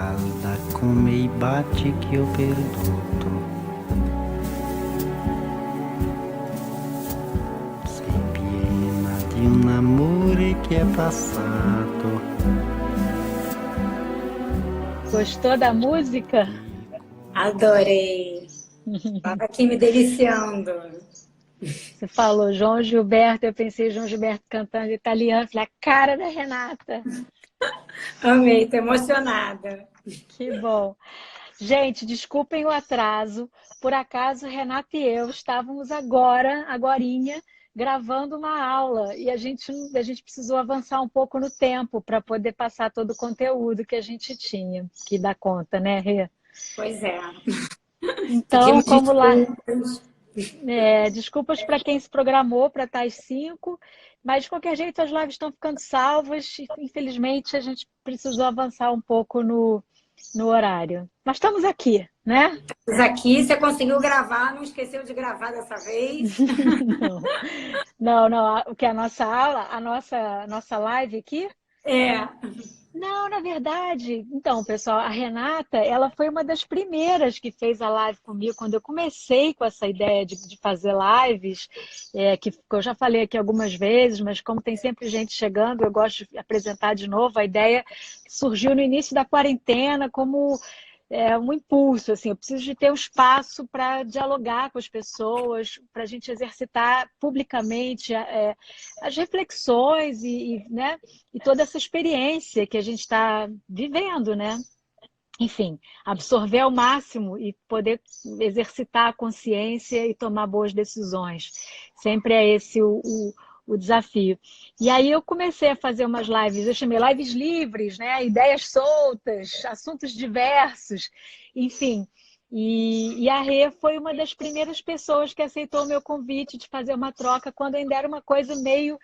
calda come i baci che ho perduto. Sei piena di un amore che è passato. Gostou da música? Adorei. Estava aqui me deliciando. Você falou João Gilberto, eu pensei João Gilberto cantando italiano, falei, a cara da Renata. Amei, estou emocionada. Que bom. Gente, desculpem o atraso. Por acaso, Renata e eu estávamos agorinha, gravando uma aula e a gente precisou avançar um pouco no tempo para poder passar todo o conteúdo que a gente tinha, que dá conta, né, Rê? Pois é. Então, Pedimos como lá, desculpas. desculpas para quem se programou para estar às 5, mas de qualquer jeito as lives estão ficando salvas e infelizmente a gente precisou avançar um pouco no horário. Mas estamos aqui, né? Mas aqui você conseguiu gravar, não esqueceu de gravar dessa vez? Não, não. O que é a nossa aula, a nossa live aqui? É. Não, na verdade. Então, pessoal, a Renata, ela foi uma das primeiras que fez a live comigo quando eu comecei com essa ideia de fazer lives, que eu já falei aqui algumas vezes, mas como tem sempre gente chegando, eu gosto de apresentar de novo. A ideia surgiu no início da quarentena como um impulso, assim, eu preciso de ter um espaço para dialogar com as pessoas, para a gente exercitar publicamente as reflexões né, e toda essa experiência que a gente está vivendo, né? Enfim, absorver ao máximo e poder exercitar a consciência e tomar boas decisões. Sempre é esse o desafio. E aí eu comecei a fazer umas lives, eu chamei lives livres, né? Ideias soltas, assuntos diversos, enfim. E a Rê foi uma das primeiras pessoas que aceitou o meu convite de fazer uma troca quando ainda era uma coisa meio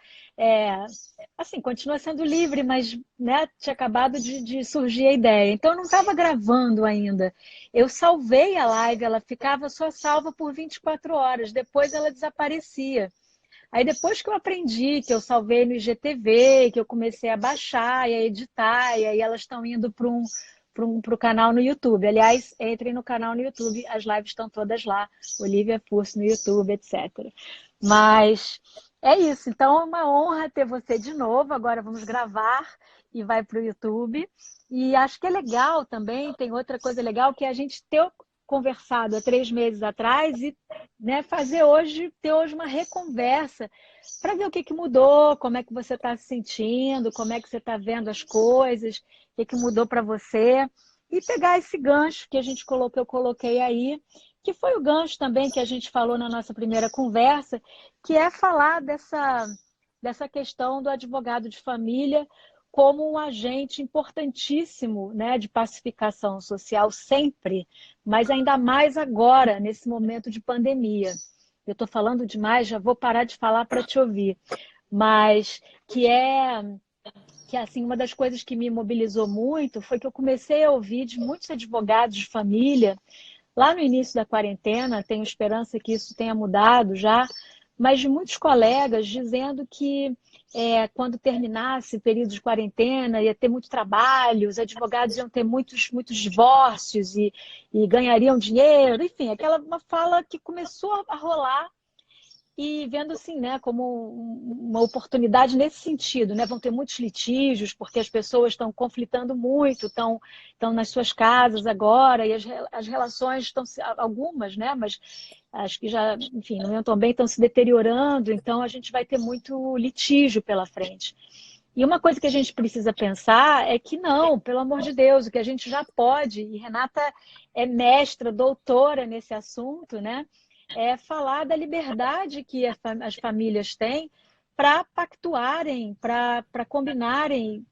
assim, continua sendo livre, mas né, tinha acabado de surgir a ideia. Então, eu não estava gravando ainda. Eu salvei a live, ela ficava só salva por 24 horas, depois ela desaparecia. Aí, depois que eu aprendi, que eu salvei no IGTV, que eu comecei a baixar e a editar, e aí elas estão indo para o canal no YouTube. Aliás, entrem no canal no YouTube, as lives estão todas lá. Olivia Furso no YouTube, etc. Mas é isso. Então, é uma honra ter você de novo. Agora vamos gravar e vai para o YouTube. E acho que é legal também, tem outra coisa legal, que é a gente ter conversado há 3 meses atrás e né, ter hoje uma reconversa para ver o que mudou, como é que você está se sentindo, como é que você está vendo as coisas, o que mudou para você. E pegar esse gancho que eu coloquei aí, que foi o gancho também que a gente falou na nossa primeira conversa, que é falar dessa questão do advogado de família como um agente importantíssimo, né, de pacificação social sempre, mas ainda mais agora, nesse momento de pandemia. Eu estou falando demais, já vou parar de falar para te ouvir, mas que assim, uma das coisas que me mobilizou muito foi que eu comecei a ouvir de muitos advogados de família lá no início da quarentena, tenho esperança que isso tenha mudado já, mas de muitos colegas dizendo que quando terminasse o período de quarentena ia ter muito trabalho, os advogados iam ter muitos divórcios e ganhariam dinheiro, enfim, aquela uma fala que começou a rolar e vendo assim, né, como uma oportunidade nesse sentido, né? Vão ter muitos litígios, porque as pessoas estão conflitando muito, estão nas suas casas agora, e as relações estão, algumas, né? Mas acho que já, enfim, não estão bem, estão se deteriorando, então a gente vai ter muito litígio pela frente. E uma coisa que a gente precisa pensar é que não, pelo amor de Deus, o que a gente já pode, e Renata é mestra, doutora nesse assunto, né? É falar da liberdade que as famílias têm para pactuarem, para combinarem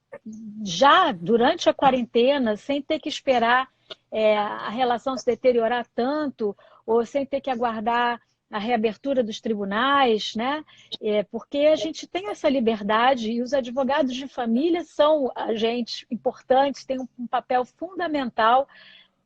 já durante a quarentena, sem ter que esperar a relação se deteriorar tanto, ou sem ter que aguardar a reabertura dos tribunais, né? Porque a gente tem essa liberdade e os advogados de família são agentes importantes, têm um papel fundamental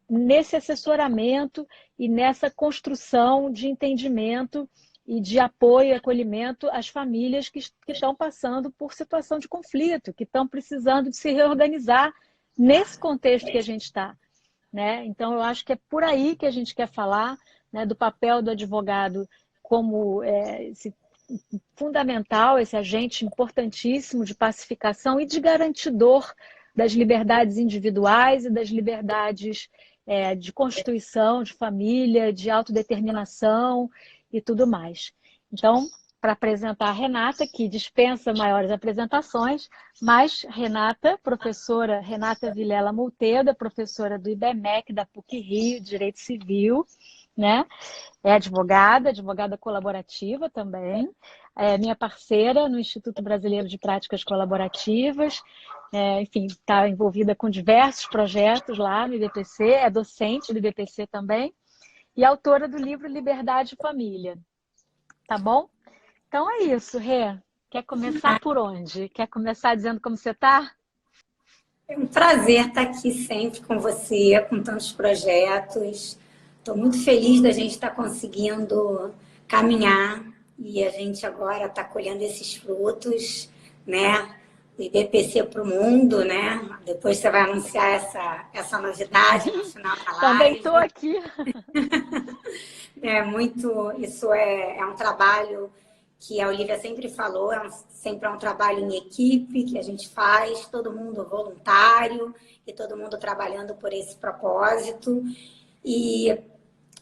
nesse assessoramento e nessa construção de entendimento e de apoio e acolhimento às famílias que estão passando por situação de conflito, que estão precisando de se reorganizar nesse contexto que a gente está, né? Então, eu acho que é por aí que a gente quer falar, né, do papel do advogado como fundamental, esse agente importantíssimo de pacificação e de garantidor das liberdades individuais e das liberdades de constituição, de família, de autodeterminação e tudo mais. Então, para apresentar a Renata, que dispensa maiores apresentações, mas Renata, professora Renata Vilela Multeda, professora do IBMEC, da PUC-Rio, Direito Civil, né? É advogada colaborativa também, é minha parceira no Instituto Brasileiro de Práticas Colaborativas, enfim, está envolvida com diversos projetos lá no IBPC, é docente do IBPC também, e autora do livro Liberdade e Família. Tá bom? Então é isso, Rê. Quer começar por onde? Quer começar dizendo como você está? É um prazer estar aqui sempre com você, com tantos projetos. Estou muito feliz da gente estar conseguindo caminhar e a gente agora está colhendo esses frutos, né? O IBPC para o mundo, né? Depois você vai anunciar essa novidade no final da live. Também estou aqui. Isso é um trabalho que a Olivia sempre falou, sempre é um trabalho em equipe que a gente faz, todo mundo voluntário e todo mundo trabalhando por esse propósito. E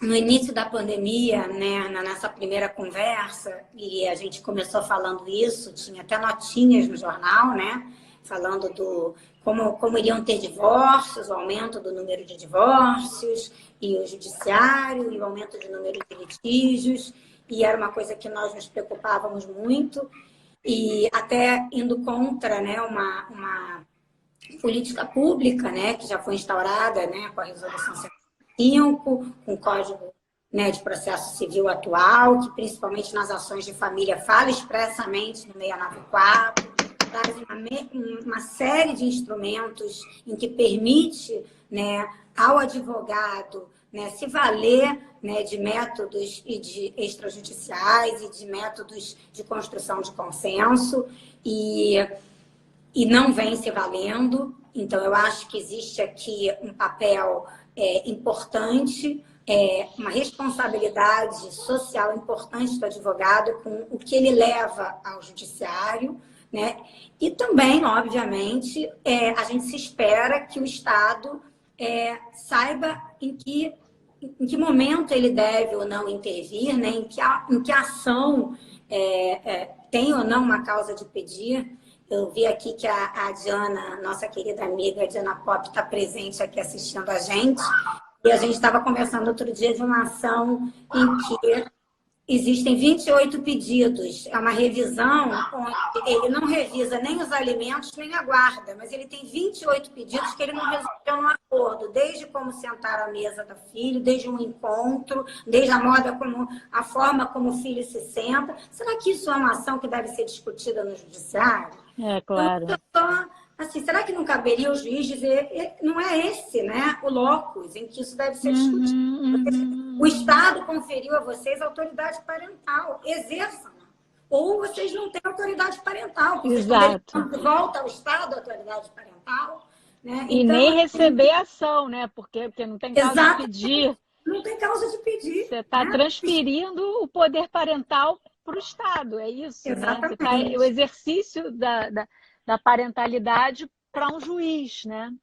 no início da pandemia, né, na nossa primeira conversa, e a gente começou falando isso, tinha até notinhas no jornal, né, falando do como iriam ter divórcios, o aumento do número de divórcios, e o judiciário, e o aumento do número de litígios, e era uma coisa que nós nos preocupávamos muito, e até indo contra, né, uma política pública, né, que já foi instaurada, né, com a Resolução 5, com o Código, né, de Processo Civil atual, que principalmente nas ações de família fala expressamente no 694, traz uma série de instrumentos em que permite, né, ao advogado, né, se valer, né, de métodos e de extrajudiciais e de métodos de construção de consenso e não vem se valendo. Então, eu acho que existe aqui um papel importante, uma responsabilidade social importante do advogado com o que ele leva ao judiciário, né? E também, obviamente, a gente se espera que o Estado saiba em que momento ele deve ou não intervir, né? Em que ação tem ou não uma causa de pedir. Eu vi aqui que a Diana, nossa querida amiga Diana Pop, está presente aqui assistindo a gente. E a gente estava conversando outro dia de uma ação em que existem 28 pedidos. É uma revisão onde ele não revisa nem os alimentos, nem a guarda, mas ele tem 28 pedidos que ele não resolveu no acordo, desde como sentar à mesa do filho, desde um encontro, desde a forma como o filho se senta. Será que isso é uma ação que deve ser discutida no judiciário? É, claro. Então, assim, será que não caberia o juiz dizer, não é esse, né, o locus em que isso deve ser discutido? O Estado conferiu a vocês a autoridade parental, exerçam. Ou vocês não têm autoridade parental. Exato. Quando volta ao Estado a autoridade parental. Né? E então, nem receber ação, né? Porque não tem causa de pedir. Não tem causa de pedir. Você está transferindo o poder parental para o Estado, é isso, exatamente, né? O exercício da parentalidade para um juiz, né?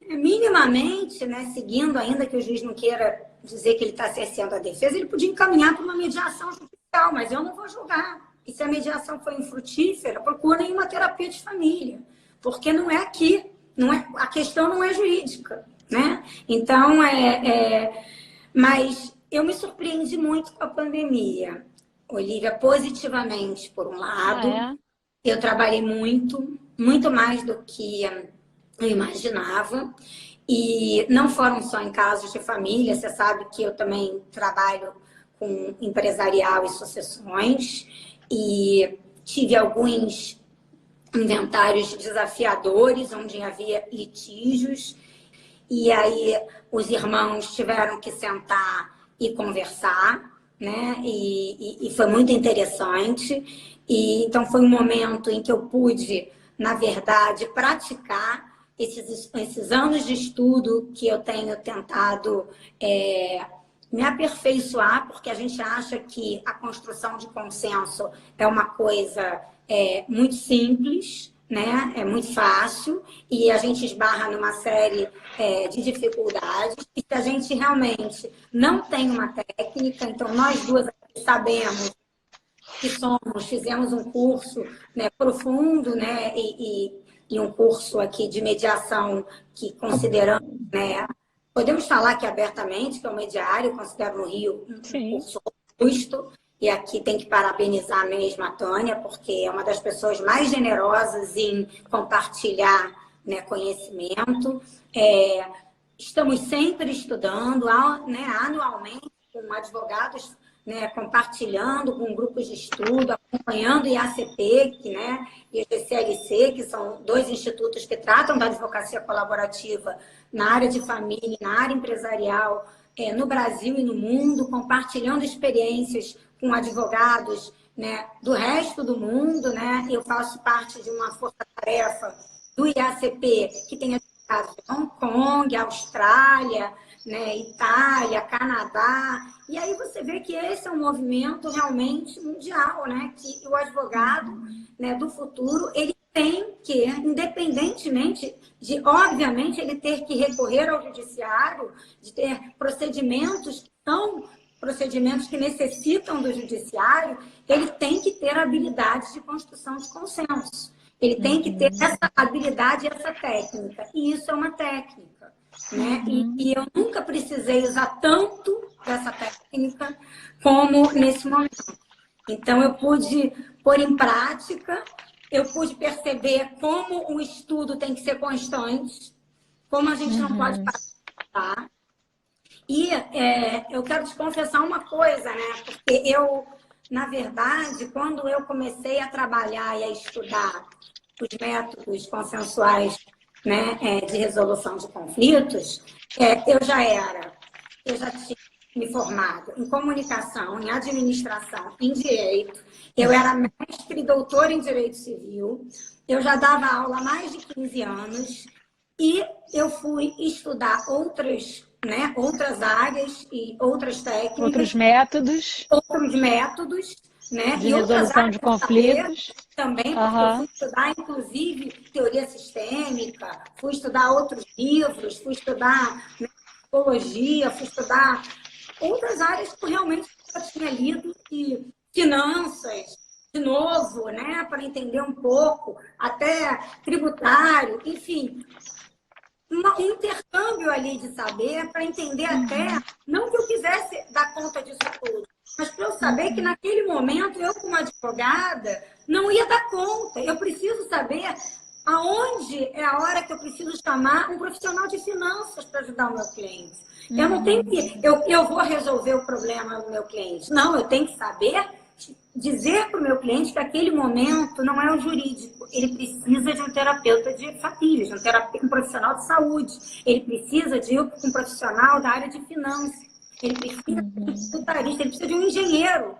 Minimamente, né, seguindo, ainda que o juiz não queira dizer que ele está cerceando a defesa, ele podia encaminhar para uma mediação judicial, mas eu não vou julgar. E se a mediação for infrutífera, procurem uma terapia de família, porque não é aqui, a questão não é jurídica, né? Então, mas eu me surpreendi muito com a pandemia, Olivia, positivamente, por um lado. Eu trabalhei muito mais do que eu imaginava. E não foram só em casos de família, você sabe que eu também trabalho com empresarial e sucessões. E tive alguns inventários desafiadores, onde havia litígios. E aí os irmãos tiveram que sentar e conversar, né? E foi muito interessante. E então foi um momento em que eu pude, na verdade, praticar esses anos de estudo que eu tenho tentado me aperfeiçoar, porque a gente acha que a construção de consenso é uma coisa muito simples, né? É muito fácil, e a gente esbarra numa série de dificuldades, e se a gente realmente não tem uma técnica, então nós duas aqui sabemos que fizemos um curso, né, profundo, né, e um curso aqui de mediação que consideramos, né, podemos falar aqui abertamente que é o mediário, considero no Rio um curso robusto, e aqui tem que parabenizar mesmo a Tânia, porque é uma das pessoas mais generosas em compartilhar, né, conhecimento. Estamos sempre estudando, né, anualmente, com advogados, né, compartilhando com grupos de estudo, acompanhando o IACP, né, e o GCLC, que são 2 institutos que tratam da advocacia colaborativa na área de família, na área empresarial, no Brasil e no mundo, compartilhando experiências com advogados, né, do resto do mundo, né? Eu faço parte de uma força-tarefa do IACP, que tem advogados de Hong Kong, Austrália, né, Itália, Canadá, e aí você vê que esse é um movimento realmente mundial, né, que o advogado, né, do futuro, ele tem que, independentemente de, obviamente, ele ter que recorrer ao judiciário, de ter procedimentos que são procedimentos que necessitam do judiciário, ele tem que ter habilidades de construção de consenso. Ele tem que ter essa habilidade e essa técnica. E isso é uma técnica, né? E eu nunca precisei usar tanto dessa técnica como nesse momento. Então, eu pude pôr em prática, eu pude perceber como o estudo tem que ser constante, como a gente não pode passar. E eu quero te confessar uma coisa, né? Porque eu, na verdade, quando eu comecei a trabalhar e a estudar os métodos consensuais, né, de resolução de conflitos, eu já tinha me formado em comunicação, em administração, em direito. Eu era mestre e doutora em direito civil. Eu já dava aula há mais de 15 anos e eu fui estudar outras áreas e outras técnicas. Outros métodos, né? De E resolução de conflitos. Também, porque eu fui estudar, inclusive, teoria sistêmica, fui estudar outros livros, fui estudar psicologia, fui estudar outras áreas que realmente eu tinha lido, e finanças, de novo, né? Para entender um pouco, até tributário, enfim. Um intercâmbio ali de saber para entender até, não que eu quisesse dar conta disso tudo, mas para eu saber que naquele momento eu, como advogada, não ia dar conta. Eu preciso saber aonde é a hora que eu preciso chamar um profissional de finanças para ajudar o meu cliente. Eu não tenho que, eu vou resolver o problema do meu cliente. Não, eu tenho que saber dizer para o meu cliente que aquele momento não é o jurídico. Ele precisa de um terapeuta de família, de um profissional de saúde. Ele precisa de um profissional da área de finanças. Ele precisa de um tributarista, ele precisa de um engenheiro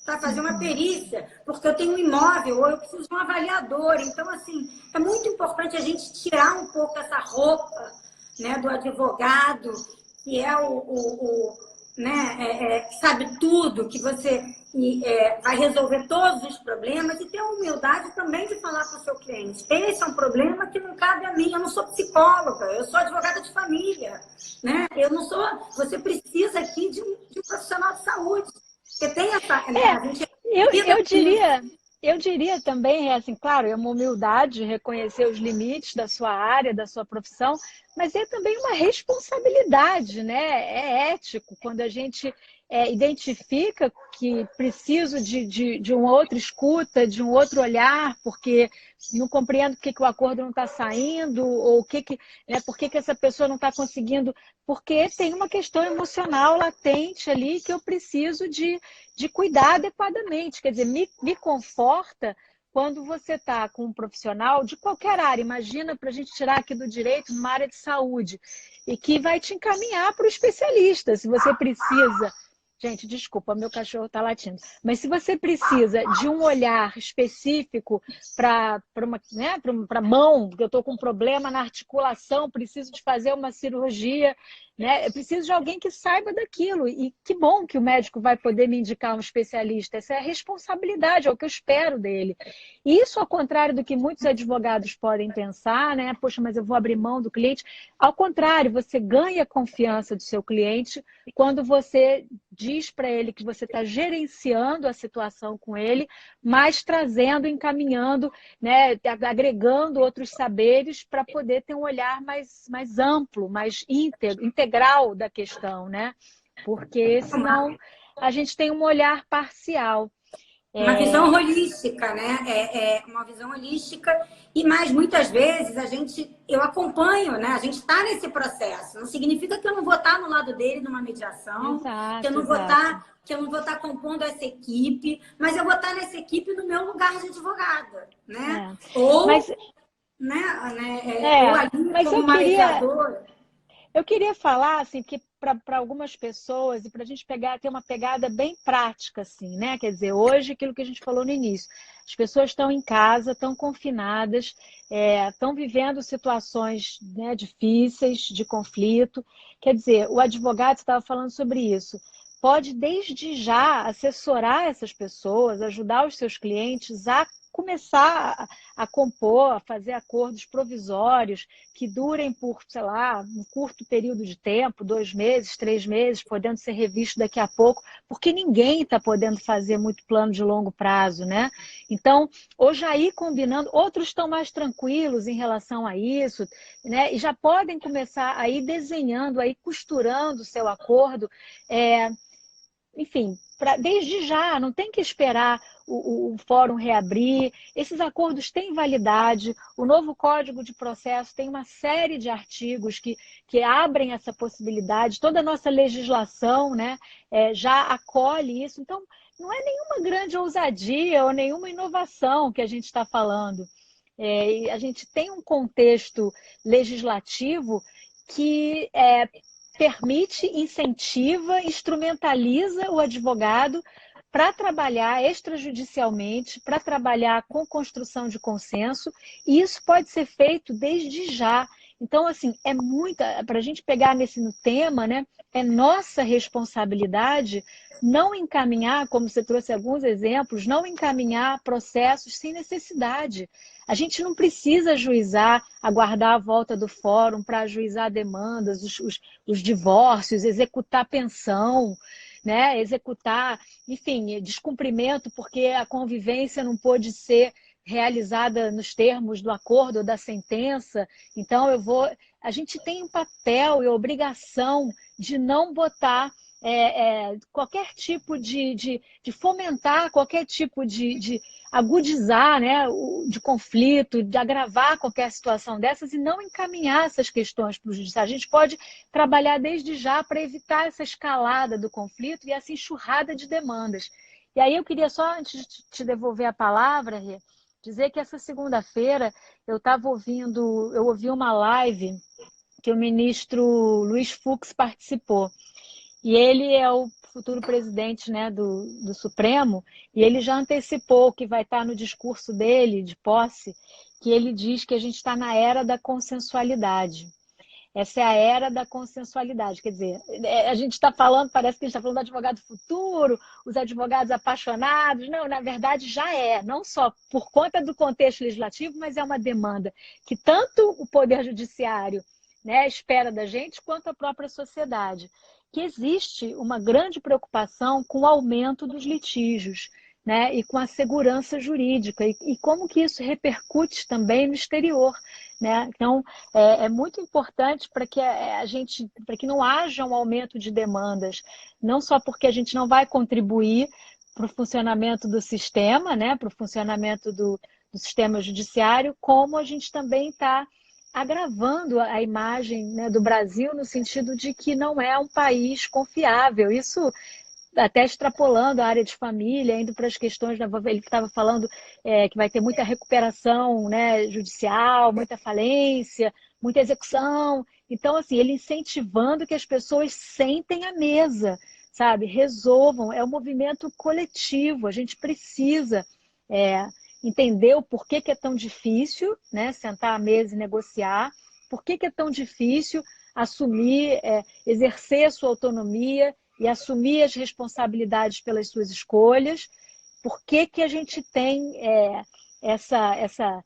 para fazer uma perícia, porque eu tenho um imóvel ou eu preciso de um avaliador. Então, assim, é muito importante a gente tirar um pouco essa roupa, né, do advogado, que é que sabe tudo, que você vai resolver todos os problemas, e ter a humildade também de falar para o seu cliente: esse é um problema que não cabe a mim, eu não sou psicóloga, eu sou advogada de família, né? Eu não sou, você precisa aqui de um profissional de saúde, porque tem essa... Eu diria também, assim, claro, é uma humildade reconhecer os limites da sua área, da sua profissão, mas é também uma responsabilidade, né? É ético quando a gente identifica que preciso de uma outra escuta, de um outro olhar, porque não compreendo por que o acordo não está saindo, ou por que essa pessoa não está conseguindo, porque tem uma questão emocional latente ali que eu preciso de cuidar adequadamente. Quer dizer, me conforta quando você está com um profissional de qualquer área, imagina, para a gente tirar aqui do direito, numa área de saúde, e que vai te encaminhar para o especialista, se você precisa Gente, desculpa, meu cachorro está latindo. Mas se você precisa de um olhar específico para uma, né, para mão, porque eu estou com um problema na articulação, preciso de fazer uma cirurgia, né? Eu preciso de alguém que saiba daquilo. E que bom que o médico vai poder me indicar um especialista. Essa é a responsabilidade, é o que eu espero dele. Isso, ao contrário do que muitos advogados podem pensar, né? Poxa, mas eu vou abrir mão do cliente. Ao contrário, você ganha a confiança do seu cliente quando você diz para ele que você está gerenciando a situação com ele, mas trazendo, encaminhando, né, agregando outros saberes para poder ter um olhar mais amplo, mais integral da questão, né? Porque senão a gente tem um olhar parcial. Uma visão holística, né? Uma visão holística e mais muitas vezes eu acompanho, né? A gente está nesse processo. Não significa que eu não vou estar no lado dele numa mediação, Exato, que eu não vou estar compondo essa equipe, mas eu vou estar nessa equipe no meu lugar de advogada, né? Ou, mas, ou ali como uma mediadora. Eu queria falar, assim, que para algumas pessoas, e para a gente ter uma pegada bem prática, assim, né? Quer dizer, hoje, aquilo que a gente falou no início, as pessoas estão em casa, estão confinadas, estão vivendo situações, né, difíceis, de conflito. Quer dizer, o advogado estava falando sobre isso. Pode, desde já, assessorar essas pessoas, ajudar os seus clientes a começar a compor, a fazer acordos provisórios que durem por, sei lá, um curto período de tempo, 2 meses, 3 meses, podendo ser revisto daqui a pouco, porque ninguém está podendo fazer muito plano de longo prazo, né? Então, ou já ir combinando, outros estão mais tranquilos em relação a isso, né? E já podem começar a ir desenhando, a ir costurando o seu acordo, enfim, desde já, não tem que esperar o fórum reabrir. Esses acordos têm validade. O novo Código de Processo tem uma série de artigos que abrem essa possibilidade. Toda a nossa legislação, né, já acolhe isso. Então, não é nenhuma grande ousadia ou nenhuma inovação que a gente está falando. A gente tem um contexto legislativo que permite, incentiva, instrumentaliza o advogado para trabalhar extrajudicialmente, para trabalhar com construção de consenso, e isso pode ser feito desde já. Então, assim, para a gente pegar no tema, né, é nossa responsabilidade não encaminhar, como você trouxe alguns exemplos, não encaminhar processos sem necessidade. A gente não precisa ajuizar, aguardar a volta do fórum para ajuizar demandas, os divórcios, executar pensão, né? Executar, enfim, descumprimento porque a convivência não pôde ser realizada nos termos do acordo ou da sentença. Então, a gente tem um papel e obrigação de não botar qualquer tipo de fomentar, qualquer tipo de agudizar, né, de conflito, de agravar qualquer situação dessas e não encaminhar essas questões para o judiciário. A gente pode trabalhar desde já para evitar essa escalada do conflito e essa enxurrada de demandas. E aí eu queria só, antes de te devolver a palavra, Rê, dizer que essa segunda-feira eu ouvi uma live que o ministro Luiz Fux participou. E ele é o futuro presidente, né, do Supremo, e ele já antecipou que vai estar no discurso dele, de posse, que ele diz que a gente está na era da consensualidade. Essa é a era da consensualidade. Quer dizer, a gente está falando, parece que a gente está falando do advogado futuro, os advogados apaixonados. Não, na verdade já não só por conta do contexto legislativo, mas é uma demanda que tanto o Poder Judiciário, né, espera da gente, quanto a própria sociedade. Que existe uma grande preocupação com o aumento dos litígios, né, e com a segurança jurídica, e como que isso repercute também no exterior. Né? Então, é muito importante para que para que não haja um aumento de demandas, não só porque a gente não vai contribuir para o funcionamento do sistema, né, para o funcionamento do sistema judiciário, como a gente também está agravando a imagem, né, do Brasil no sentido de que não é um país confiável. Isso até extrapolando a área de família, indo para as questões, ele estava falando que vai ter muita recuperação, né, judicial, muita falência, muita execução. Então, assim, ele incentivando que as pessoas sentem à mesa, sabe? Resolvam, é um movimento coletivo, a gente precisa entender o porquê que é tão difícil, né? Sentar à mesa e negociar, por que é tão difícil assumir, exercer a sua autonomia e assumir as responsabilidades pelas suas escolhas, por que a gente tem essa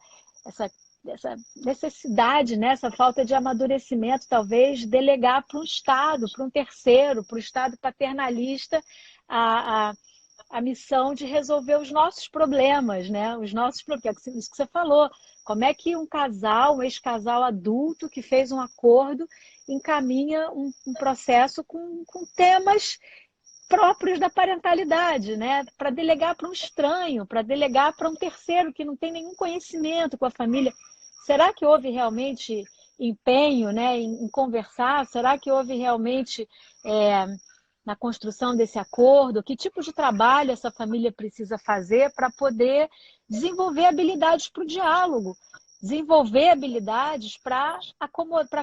necessidade, né? Essa falta de amadurecimento, talvez, de delegar para um Estado, para um terceiro, para o Estado paternalista, a missão de resolver os nossos problemas, né? Os nossos problemas, isso que você falou. Como é que um casal, um ex-casal adulto que fez um acordo, encaminha um processo com temas próprios da parentalidade, né? Para delegar para um estranho, para delegar para um terceiro que não tem nenhum conhecimento com a família. Será que houve realmente empenho, né, em conversar? Será que houve realmente na construção desse acordo? Que tipo de trabalho essa família precisa fazer para poder desenvolver habilidades para o diálogo, desenvolver habilidades para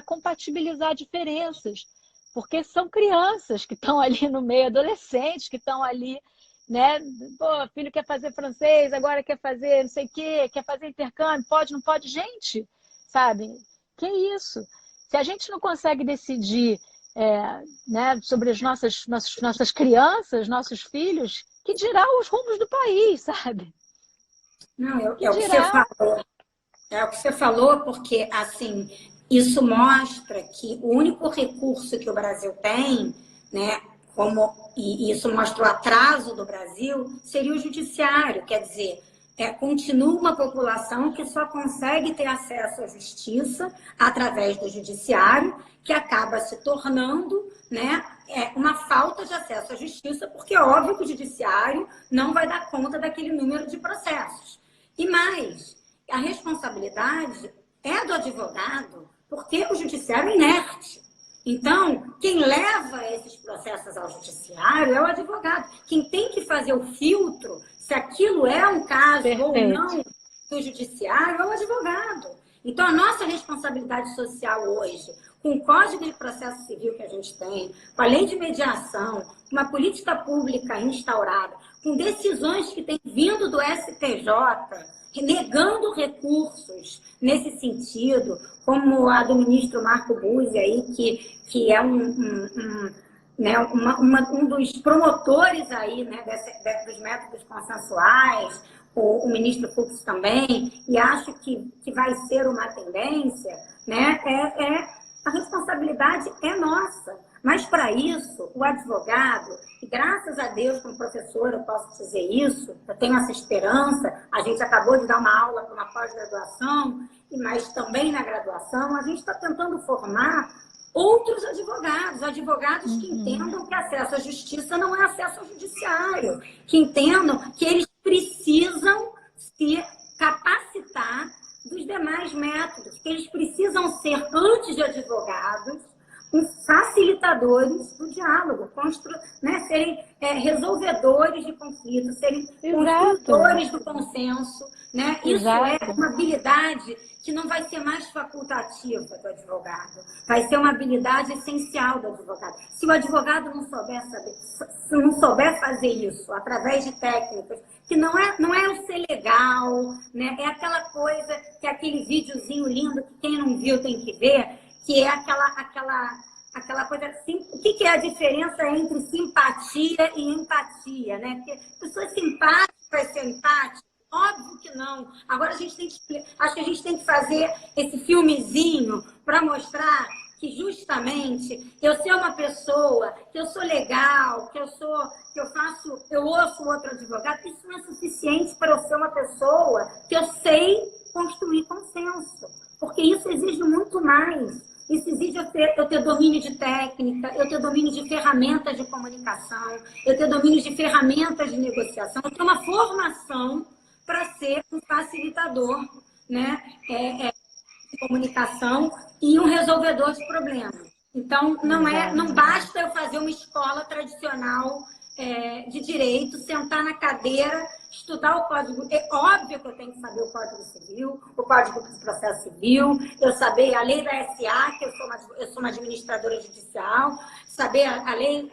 compatibilizar diferenças? Porque são crianças que estão ali no meio, adolescentes que estão ali, né? Pô, filho quer fazer francês, agora quer fazer não sei o quê, quer fazer intercâmbio, pode, não pode? Gente, sabe? Que isso? Se a gente não consegue decidir né, sobre as nossas crianças, nossos filhos, que dirá os rumos do país, sabe? Não, é o que você falou. É o que você falou, porque, assim, isso mostra que o único recurso que o Brasil tem, né, e isso mostra o atraso do Brasil, seria o judiciário. Quer dizer, continua uma população que só consegue ter acesso à justiça através do judiciário, que acaba se tornando, né, uma falta de acesso à justiça, porque é óbvio que o judiciário não vai dar conta daquele número de processos. E mais, a responsabilidade é do advogado, porque o judiciário é inerte. Então, quem leva esses processos ao judiciário é o advogado. Quem tem que fazer o filtro, se aquilo é um caso ou não do judiciário, é o advogado. Então, a nossa responsabilidade social hoje, com o Código de Processo Civil que a gente tem, com a lei de mediação, com uma política pública instaurada, com decisões que têm vindo do STJ, negando recursos nesse sentido, como a do ministro Marco Buzzi, aí, que é um dos promotores aí, né, dos métodos consensuais, o ministro Fux também, e acho que vai ser uma tendência, né, a responsabilidade é nossa. Mas, para isso, o advogado, e graças a Deus, como professora, eu posso dizer isso, eu tenho essa esperança, a gente acabou de dar uma aula para uma pós-graduação, mas também na graduação, a gente está tentando formar outros advogados que entendam que acesso à justiça não é acesso ao judiciário, que entendam que eles precisam se capacitar dos demais métodos, que eles precisam ser, antes de advogados, facilitadores do diálogo, né, serem resolvedores de conflitos, serem construtores do consenso. Né? Isso é uma habilidade que não vai ser mais facultativa do advogado, vai ser uma habilidade essencial do advogado. Se o advogado não souber fazer isso através de técnicas, que não é o ser legal, né? É aquela coisa, que é aquele videozinho lindo que quem não viu tem que ver, que é aquela coisa assim. O que é a diferença entre simpatia e empatia, né? Porque pessoa simpática vai ser empática? Óbvio que não. Agora acho que a gente tem que fazer esse filmezinho para mostrar que justamente eu ser uma pessoa, que eu sou legal, eu ouço outro advogado, isso não é suficiente para eu ser uma pessoa que eu sei construir consenso. Porque isso exige muito mais. Isso exige eu ter domínio de técnica, eu ter domínio de ferramentas de comunicação, eu ter domínio de ferramentas de negociação, eu ter uma formação para ser um facilitador, né, de comunicação e um resolvedor de problemas. Então, não basta eu fazer uma escola tradicional de direito, sentar na cadeira, estudar o código. É óbvio que eu tenho que saber o Código Civil, o Código de Processo Civil, eu saber a lei da SA, que eu sou uma administradora judicial, saber a lei,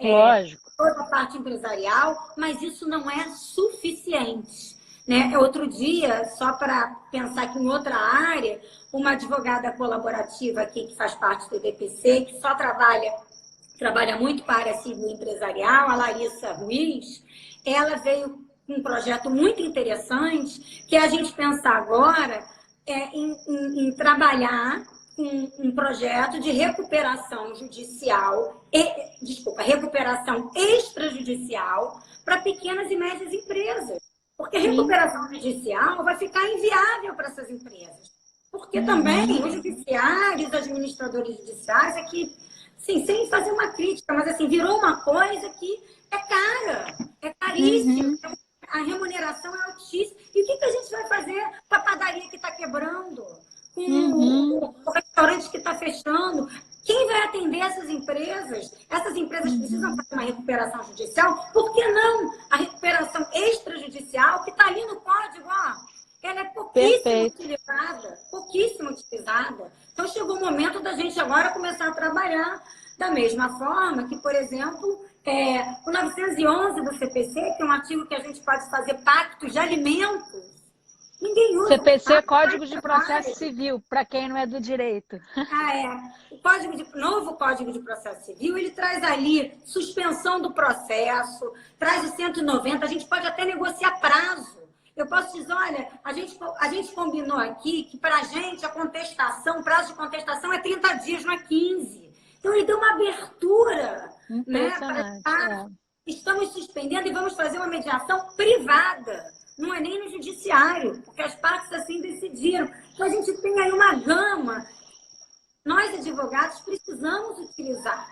Lógico. toda a parte empresarial, mas isso não é suficiente. Né? Outro dia, só para pensar aqui em outra área, uma advogada colaborativa aqui que faz parte do DPC, que só trabalha muito para a área civil empresarial, a Larissa Ruiz, ela veio com um projeto muito interessante, que é a gente pensar agora em trabalhar com um projeto de recuperação judicial, recuperação extrajudicial para pequenas e médias empresas. Porque a recuperação judicial vai ficar inviável para essas empresas. Porque também os judiciários, os administradores judiciais, aqui, sim, sem fazer uma crítica, mas assim, virou uma coisa que é cara, é caríssima, a remuneração é altíssima. E o que a gente vai fazer com a padaria que está quebrando? Com o restaurante que está fechando? Quem vai atender essas empresas? Essas empresas precisam fazer uma recuperação judicial. Por que não a recuperação extrajudicial, que está ali no código, ela é pouquíssimo utilizada. Então, chegou o momento da gente agora começar a trabalhar da mesma forma que, por exemplo, o 911 do CPC, que é um artigo que a gente pode fazer pactos de alimentos. Ninguém usa. CPC, Código de Processo Civil, para quem não é do direito. O novo Código de Processo Civil, ele traz ali suspensão do processo, traz o 190, a gente pode até negociar prazo. Eu posso dizer, olha, a gente combinou aqui que para a gente a contestação, o prazo de contestação é 30 dias, não é 15. Então, ele deu uma abertura, né? Estamos suspendendo e vamos fazer uma mediação privada. Não é nem no judiciário, porque as partes assim decidiram. Então, a gente tem aí uma gama. Nós, advogados, precisamos utilizar.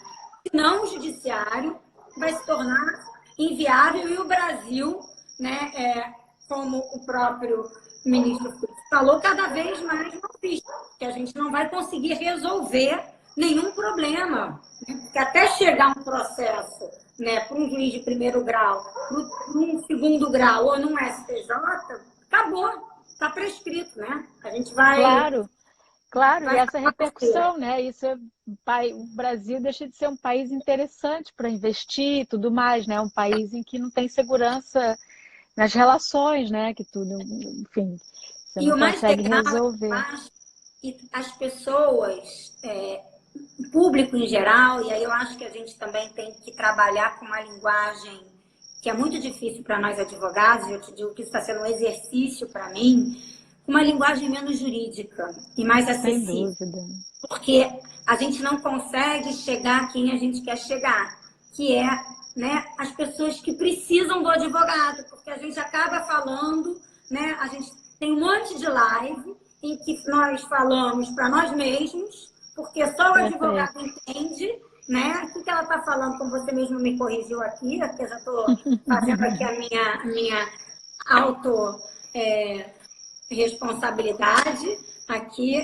Senão, o judiciário vai se tornar inviável e o Brasil, né, como o próprio ministro falou, cada vez mais mal visto, porque a gente não vai conseguir resolver nenhum problema. Porque até chegar um processo, né, para um juiz de primeiro grau, para um segundo grau ou num STJ, acabou, está prescrito, né? A gente vai... Claro, e essa repercussão, né? O Brasil deixa de ser um país interessante para investir e tudo mais, né? Um país em que não tem segurança nas relações, né? Que tudo, enfim, você não consegue resolver. E as pessoas... o público em geral, e aí eu acho que a gente também tem que trabalhar com uma linguagem que é muito difícil para nós advogados, eu te digo que isso está sendo um exercício para mim, uma linguagem menos jurídica e mais acessível. Sem dúvida. Porque a gente não consegue chegar a quem a gente quer chegar, que é, né, as pessoas que precisam do advogado, porque a gente acaba falando, né, a gente tem um monte de live em que nós falamos para nós mesmos, porque só o advogado entende, né? O que ela está falando, como você mesmo me corrigiu aqui, porque eu já estou fazendo aqui a minha autorresponsabilidade aqui.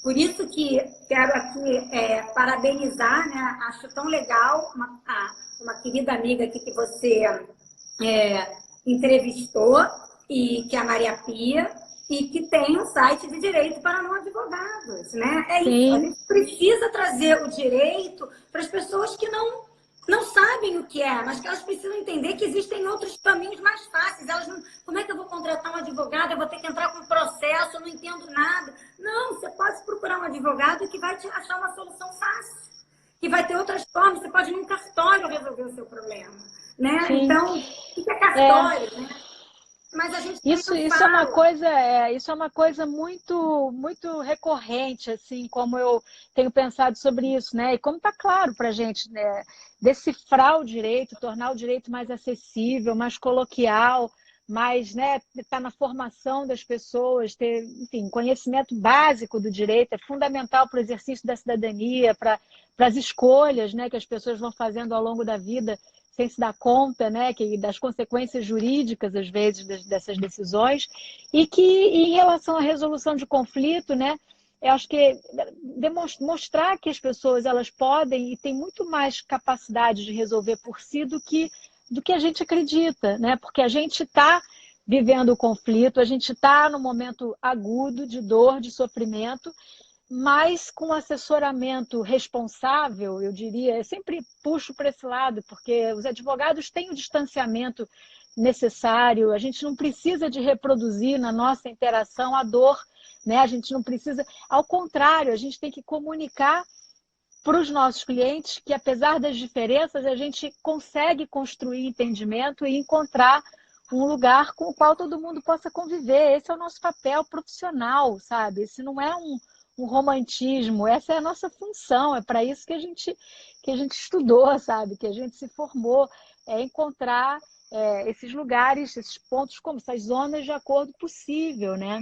Por isso que quero aqui parabenizar, né? Acho tão legal uma querida amiga aqui que você entrevistou, e que é a Maria Pia, e que tem um site de direito para não advogados, né? Isso, a gente precisa trazer o direito para as pessoas que não sabem o que é, mas que elas precisam entender que existem outros caminhos mais fáceis. Como é que eu vou contratar um advogado? Eu vou ter que entrar com um processo, eu não entendo nada. Não, você pode procurar um advogado que vai te achar uma solução fácil, que vai ter outras formas. Você pode ir num cartório resolver o seu problema, né? Sim. Então, o que é cartório, né? Mas a gente isso é uma coisa muito, muito recorrente, assim, como eu tenho pensado sobre isso, né? E como está claro para a gente, né? Decifrar o direito, tornar o direito mais acessível, mais coloquial, mais, né? Tá na formação das pessoas, ter, enfim, conhecimento básico do direito é fundamental para o exercício da cidadania, para as escolhas, né? Que as pessoas vão fazendo ao longo da vida, sem se dar conta, né, das consequências jurídicas, às vezes, dessas decisões, e que, em relação à resolução de conflito, né, eu acho que mostrar que as pessoas elas podem e têm muito mais capacidade de resolver por si do que a gente acredita, né? Porque a gente está vivendo o conflito, a gente está no momento agudo de dor, de sofrimento, mas com assessoramento responsável, eu diria, eu sempre puxo para esse lado, porque os advogados têm o distanciamento necessário, a gente não precisa de reproduzir na nossa interação a dor, né? A gente não precisa, ao contrário, a gente tem que comunicar para os nossos clientes que, apesar das diferenças, a gente consegue construir entendimento e encontrar um lugar com o qual todo mundo possa conviver. Esse é o nosso papel profissional, sabe? Esse não é um romantismo, essa é a nossa função, é para isso que a gente estudou, sabe? Que a gente se formou, é encontrar esses lugares, esses pontos como essas zonas de acordo possível, né?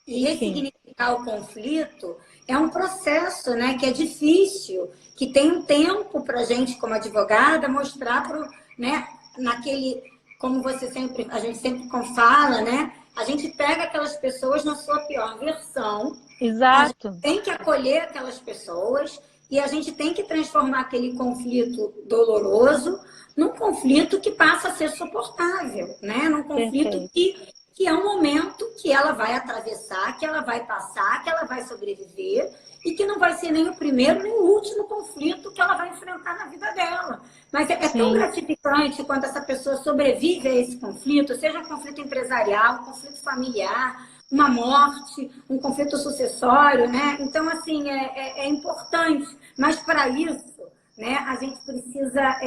E ressignificar o conflito é um processo, né, que é difícil, que tem um tempo para a gente, como advogada, mostrar para, né, naquele, como a gente sempre fala, né, a gente pega aquelas pessoas na sua pior versão. Exato. A gente tem que acolher aquelas pessoas e a gente tem que transformar aquele conflito doloroso num conflito que passa a ser suportável, né? Num conflito que é um momento que ela vai atravessar, que ela vai passar, que ela vai sobreviver e que não vai ser nem o primeiro nem o último conflito que ela vai enfrentar na vida dela. Mas é tão gratificante quando essa pessoa sobrevive a esse conflito, seja um conflito empresarial, um conflito familiar, uma morte, um conflito sucessório, né? Então, assim, é importante. Mas, para isso, né, a gente precisa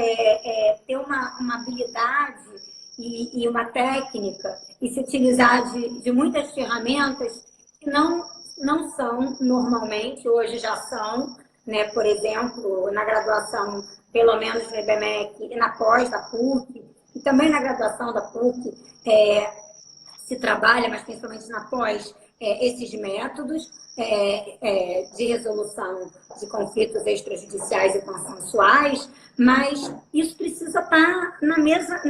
ter uma habilidade e uma técnica e se utilizar de muitas ferramentas que não são normalmente, hoje já são, né? Por exemplo, na graduação, pelo menos no IBMEC, e na pós da PUC, e também na graduação da PUC, se trabalha, mas principalmente na pós, esses métodos de resolução de conflitos extrajudiciais e consensuais, mas isso precisa estar na mesa,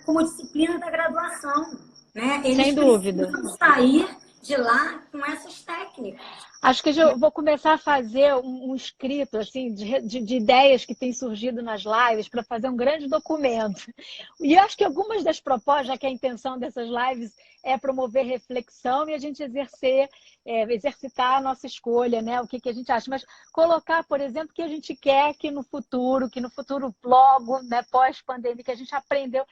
como disciplina da graduação, né? Eles Sem dúvida. precisam sair de lá com essas técnicas. Acho que eu vou começar a fazer um escrito assim, de ideias que têm surgido nas lives para fazer um grande documento. E eu acho que algumas das propostas, já que a intenção dessas lives é promover reflexão e a gente exercitar a nossa escolha, né? O que a gente acha. Mas colocar, por exemplo, que a gente quer que no futuro logo, né, pós-pandemia, que a gente aprendeu,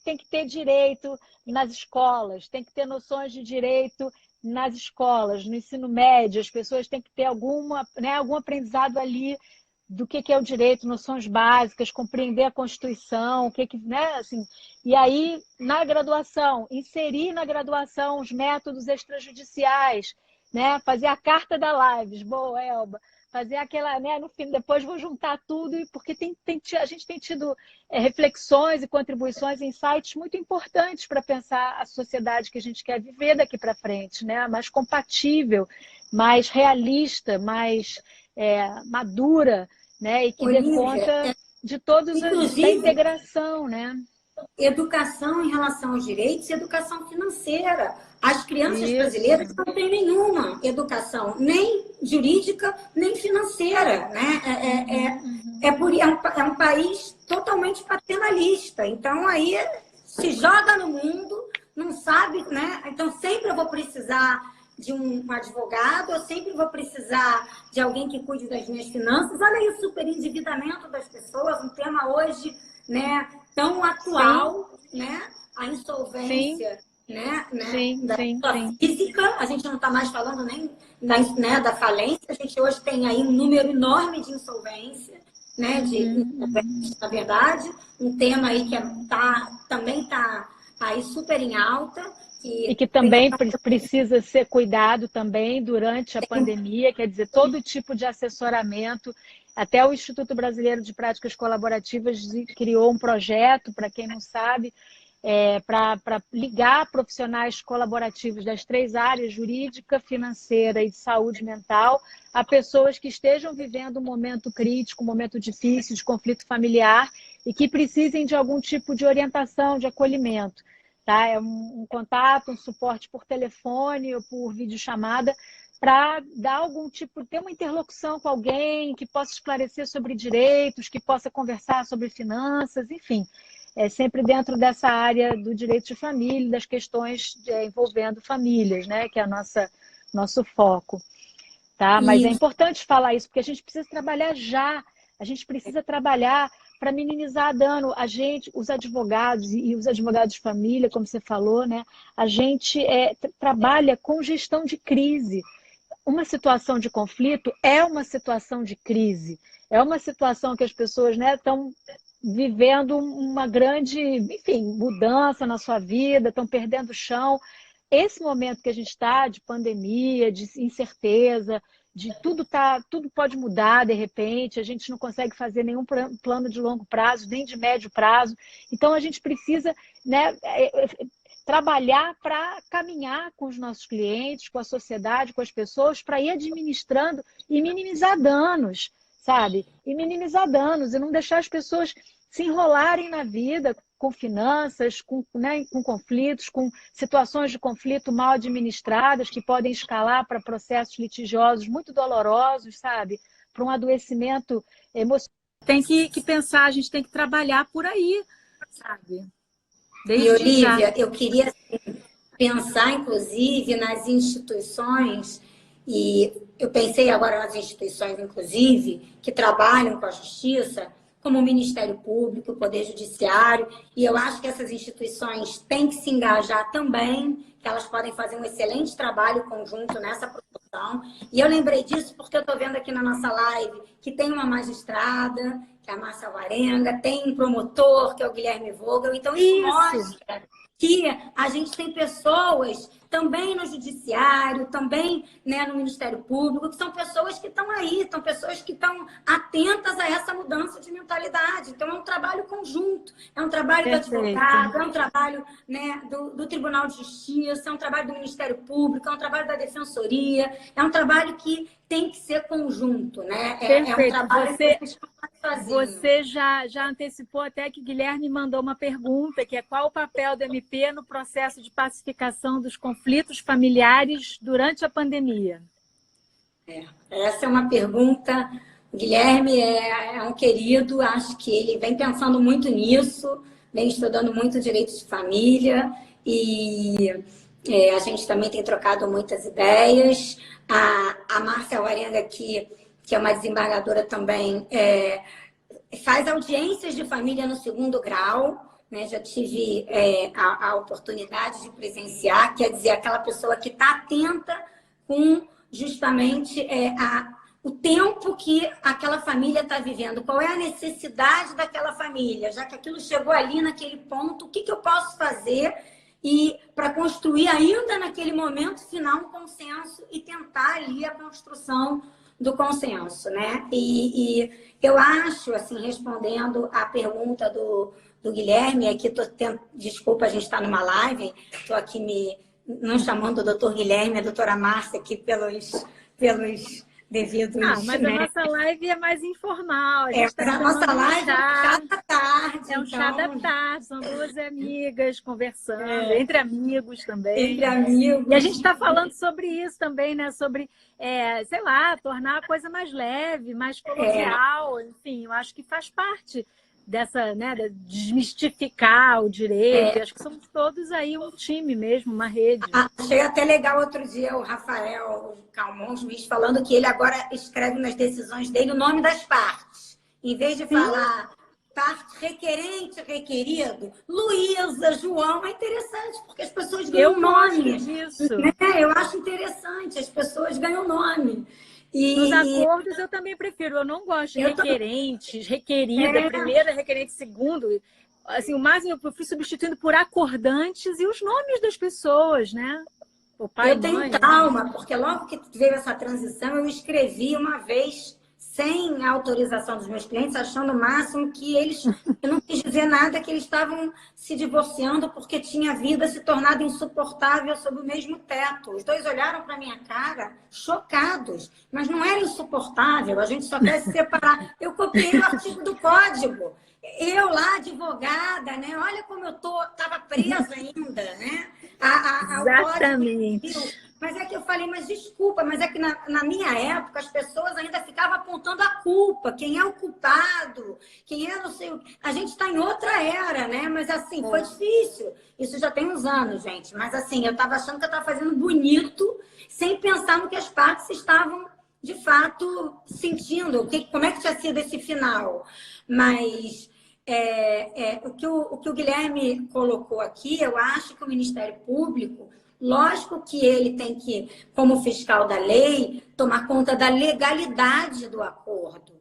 tem que ter direito nas escolas, tem que ter noções de direito nas escolas, no ensino médio, as pessoas têm que ter algum aprendizado ali do que é o direito, noções básicas, compreender a Constituição, né, assim. E aí, na graduação, inserir na graduação os métodos extrajudiciais, né, fazer a carta da Lives, boa, Elba, fazer aquela, né, no fim, depois vou juntar tudo, porque a gente tem tido reflexões e contribuições, insights muito importantes para pensar a sociedade que a gente quer viver daqui para frente, né? Mais compatível, mais realista, mais madura, né? E que dê conta de todos da integração, né? Educação em relação aos direitos e educação financeira. As crianças brasileiras não têm nenhuma educação, nem jurídica, nem financeira, né? É um país totalmente paternalista. Então, aí se joga no mundo, não sabe, né? Então, sempre eu vou precisar de um advogado, eu sempre vou precisar de alguém que cuide das minhas finanças. Olha aí o superendividamento das pessoas, um tema hoje, né, tão atual, né? A insolvência, né? Da física, a gente não está mais falando nem da falência, a gente hoje tem aí um número enorme de insolvência, né? Na verdade, um tema aí que também está aí super em alta. E que também precisa ser cuidado também durante a pandemia, quer dizer, todo tipo de assessoramento. Até o Instituto Brasileiro de Práticas Colaborativas criou um projeto, para quem não sabe, para ligar profissionais colaborativos das 3 áreas, jurídica, financeira e de saúde mental, a pessoas que estejam vivendo um momento crítico, um momento difícil de conflito familiar e que precisem de algum tipo de orientação, de acolhimento. Tá? É um contato, um suporte por telefone ou por videochamada para dar algum tipo, ter uma interlocução com alguém que possa esclarecer sobre direitos, que possa conversar sobre finanças, enfim, sempre dentro dessa área do direito de família, das questões envolvendo famílias, né, que é nosso foco. Tá? Mas é importante falar isso, porque a gente precisa trabalhar já, a gente precisa trabalhar para minimizar dano. A gente, os advogados e os advogados de família, como você falou, né? A gente trabalha com gestão de crise. Uma situação de conflito é uma situação de crise, é uma situação que as pessoas, né, estão vivendo uma grande, enfim, mudança na sua vida, estão perdendo o chão. Esse momento que a gente está, de pandemia, de incerteza, de tudo pode mudar de repente, a gente não consegue fazer nenhum plano de longo prazo, nem de médio prazo. Então, a gente precisa, né, trabalhar para caminhar com os nossos clientes, com a sociedade, com as pessoas, para ir administrando e minimizar danos, sabe? E minimizar danos e não deixar as pessoas se enrolarem na vida com finanças, né, com conflitos, com situações de conflito mal administradas que podem escalar para processos litigiosos muito dolorosos, sabe? Para um adoecimento emocional. Tem que pensar, a gente tem que trabalhar por aí, sabe? E, Olívia, eu queria pensar, inclusive, nas instituições, e eu pensei agora nas instituições, inclusive, que trabalham com a justiça, como o Ministério Público, o Poder Judiciário, e eu acho que essas instituições têm que se engajar também, que elas podem fazer um excelente trabalho conjunto nessa produção. E eu lembrei disso porque eu estou vendo aqui na nossa live que tem uma magistrada, que é a Márcia Alvarenga, tem um promotor, que é o Guilherme Vogel. Então, isso mostra que a gente tem pessoas também no judiciário, também, né, no Ministério Público, que são pessoas que estão aí, são pessoas que estão atentas a essa mudança de mentalidade. Então, é um trabalho conjunto, é um trabalho do advogado, é um trabalho, né, do Tribunal de Justiça, é um trabalho do Ministério Público, é um trabalho da Defensoria, é um trabalho que tem que ser conjunto, né? É um trabalho que você já antecipou até que Guilherme mandou uma pergunta, que é qual o papel do MP no processo de pacificação dos conflitos familiares durante a pandemia? Essa é uma pergunta. O Guilherme é um querido, acho que ele vem pensando muito nisso, vem estudando muito direito de família e a gente também tem trocado muitas ideias. A Márcia Alvarenga, que é uma desembargadora também, faz audiências de família no 2º grau, né? Já tive a oportunidade de presenciar, quer dizer, aquela pessoa que está atenta com justamente o tempo que aquela família está vivendo, qual é a necessidade daquela família, já que aquilo chegou ali naquele ponto, o que eu posso fazer e para construir ainda naquele momento final um consenso e tentar ali a construção do consenso, né? E eu acho, assim, respondendo à pergunta do Guilherme, aqui desculpa, a gente está numa live, estou aqui não chamando o doutor Guilherme, a doutora Márcia aqui pelos devidos... mas a nossa live é mais informal. A nossa live é um chá da tarde. É um chá da tarde, são duas amigas conversando, entre amigos também. Entre amigos. E a gente está falando sobre isso também, né? Sobre, sei lá, tornar a coisa mais leve, mais coloquial, enfim, eu acho que faz parte dessa, né, de desmistificar o direito. Acho que somos todos aí um time mesmo, uma rede. Achei até legal outro dia o Rafael Calmon, juiz, falando que ele agora escreve nas decisões dele o nome das partes. Em vez de falar parte requerente, requerido, Luísa, João, é interessante, porque as pessoas ganham nome. Disso. Eu acho interessante, as pessoas ganham nome. Nos acordos eu também prefiro, eu não gosto de requerentes, requerida, primeira, requerente, segundo. Assim, o máximo eu fui substituindo por acordantes e os nomes das pessoas, né? O pai, eu tenho trauma, porque logo que veio essa transição, eu escrevi uma vez sem a autorização dos meus clientes, achando o máximo que eu não quis dizer nada, que eles estavam se divorciando porque tinha a vida se tornado insuportável sob o mesmo teto. Os dois olharam para minha cara, chocados, mas não era insuportável, a gente só quer se separar. Eu copiei o artigo do código. Eu lá, advogada, né? Olha como eu estava presa ainda, né? Exatamente. Mas é que eu falei, mas desculpa, mas é que na minha época as pessoas ainda ficavam apontando a culpa, quem é o culpado, quem é não sei o que. A gente está em outra era, né? Mas assim, foi difícil. Isso já tem uns anos, gente. Mas assim, eu estava achando que eu estava fazendo bonito, sem pensar no que as partes estavam, de fato, sentindo. Como é que tinha sido esse final. Mas o que o Guilherme colocou aqui, eu acho que o Ministério Público, lógico que ele tem que, como fiscal da lei, tomar conta da legalidade do acordo.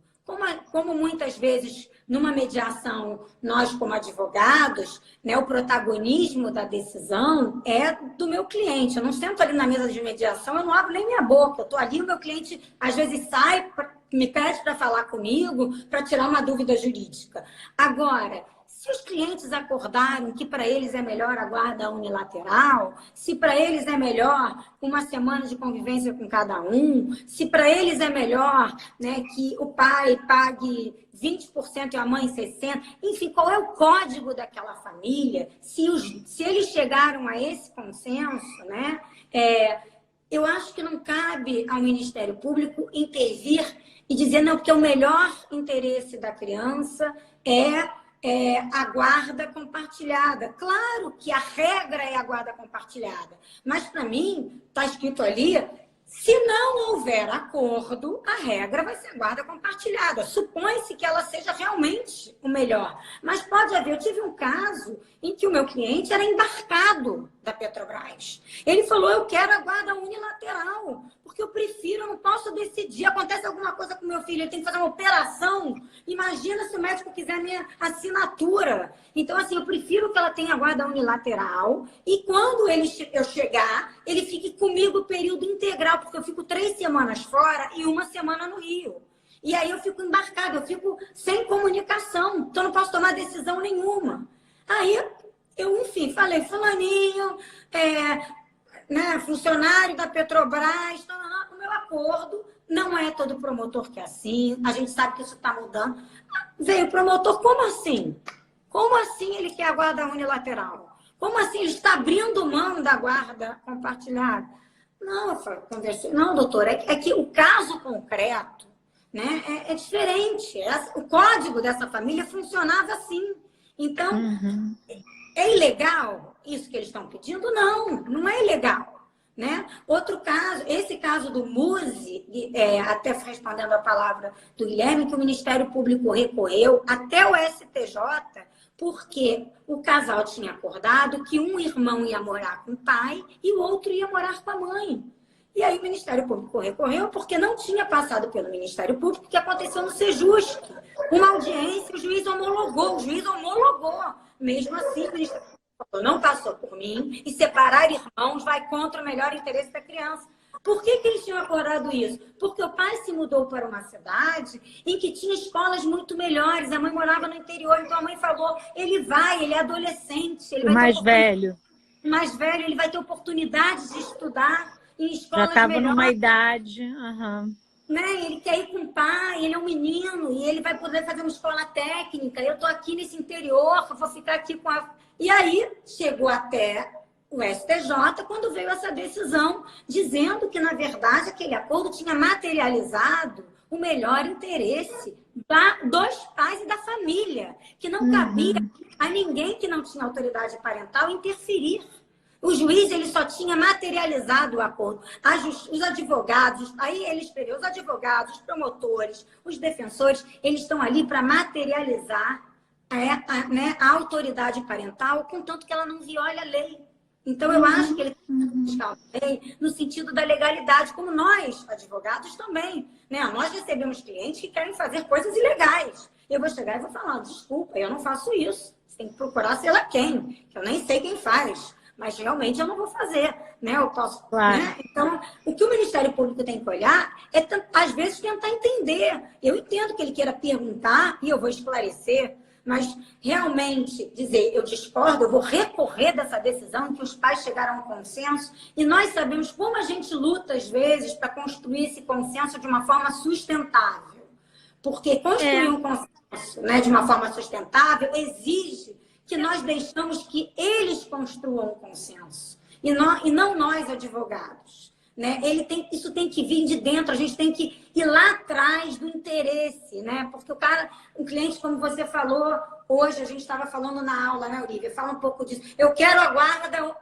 Como muitas vezes, numa mediação, nós, como advogados, né, o protagonismo da decisão é do meu cliente. Eu não sento ali na mesa de mediação, eu não abro nem minha boca. Eu estou ali, o meu cliente, às vezes, sai, me pede para falar comigo, para tirar uma dúvida jurídica. Agora, se os clientes acordaram que para eles é melhor a guarda unilateral, se para eles é melhor uma semana de convivência com cada um, se para eles é melhor, né, que o pai pague 20% e a mãe 60%, enfim, qual é o código daquela família, se eles chegaram a esse consenso, né, eu acho que não cabe ao Ministério Público intervir e dizer, não, porque o melhor interesse da criança é a guarda compartilhada. Claro que a regra é a guarda compartilhada, mas para mim está escrito ali, se não houver acordo, a regra vai ser a guarda compartilhada. Supõe-se que ela seja realmente o melhor. Mas pode haver, eu tive um caso em que o meu cliente era embarcado da Petrobras. Ele falou, eu quero a guarda unilateral, porque eu prefiro, eu não posso decidir. Acontece alguma coisa com meu filho, ele tem que fazer uma operação. Imagina se o médico quiser a minha assinatura. Então, assim, eu prefiro que ela tenha a guarda unilateral e quando eu chegar, ele fique comigo o período integral, porque eu fico 3 semanas fora e 1 semana no Rio. E aí eu fico embarcada, eu fico sem comunicação, então eu não posso tomar decisão nenhuma. Aí eu, enfim, falei, fulaninho, né, funcionário da Petrobras, o meu acordo não é todo promotor que é assim, a gente sabe que isso está mudando. Veio o promotor, como assim? Como assim ele quer a guarda unilateral? Como assim ele está abrindo mão da guarda compartilhada? Não, eu conversei. Não, doutor, é que o caso concreto, né, é diferente. O código dessa família funcionava assim. Então, é ilegal isso que eles estão pedindo? Não, não é ilegal. Né? Outro caso, esse caso do Muzi, até respondendo a palavra do Guilherme, que o Ministério Público recorreu até o STJ, porque o casal tinha acordado que um irmão ia morar com o pai e o outro ia morar com a mãe. E aí o Ministério Público recorreu porque não tinha passado pelo Ministério Público, que aconteceu no Sejusc. Uma audiência, o juiz homologou. Mesmo assim, o Ministério Público não passou por mim e separar irmãos vai contra o melhor interesse da criança. Por que eles tinham acordado isso? Porque o pai se mudou para uma cidade em que tinha escolas muito melhores. A mãe morava no interior, então a mãe falou, ele é adolescente. Ele vai mais velho. Mais velho, ele vai ter oportunidade de estudar em escolas já estava melhores. Numa idade. Né? Ele quer ir com o pai, ele é um menino, e ele vai poder fazer uma escola técnica. Eu estou aqui nesse interior, eu vou ficar aqui com a... E aí, chegou até o STJ, quando veio essa decisão, dizendo que, na verdade, aquele acordo tinha materializado o melhor interesse dos pais e da família, que não cabia a ninguém que não tinha autoridade parental interferir. O juiz ele só tinha materializado o acordo. Os advogados, aí ele escreveu, os advogados, os promotores, os defensores, eles estão ali para materializar a autoridade parental, contanto que ela não viole a lei. Então, eu acho que ele tem que buscar a lei no sentido da legalidade, como nós, advogados, também. Né? Nós recebemos clientes que querem fazer coisas ilegais. Eu vou chegar e vou falar, desculpa, eu não faço isso. Você tem que procurar sei lá quem, que eu nem sei quem faz. Mas realmente eu não vou fazer, né? Eu posso, claro. Né? Então, o que o Ministério Público tem que olhar é, às vezes, tentar entender. Eu entendo que ele queira perguntar e eu vou esclarecer, mas realmente dizer, eu discordo, eu vou recorrer dessa decisão em que os pais chegaram a um consenso e nós sabemos como a gente luta, às vezes, para construir esse consenso de uma forma sustentável. Porque construir um consenso, né, de uma forma sustentável exige que nós deixamos que eles construam um consenso. e não nós, advogados. Né? Isso tem que vir de dentro, a gente tem que ir lá atrás do interesse, né? Porque o cliente, como você falou, hoje a gente estava falando na aula, né, Olivia? Fala um pouco disso. Eu quero a guarda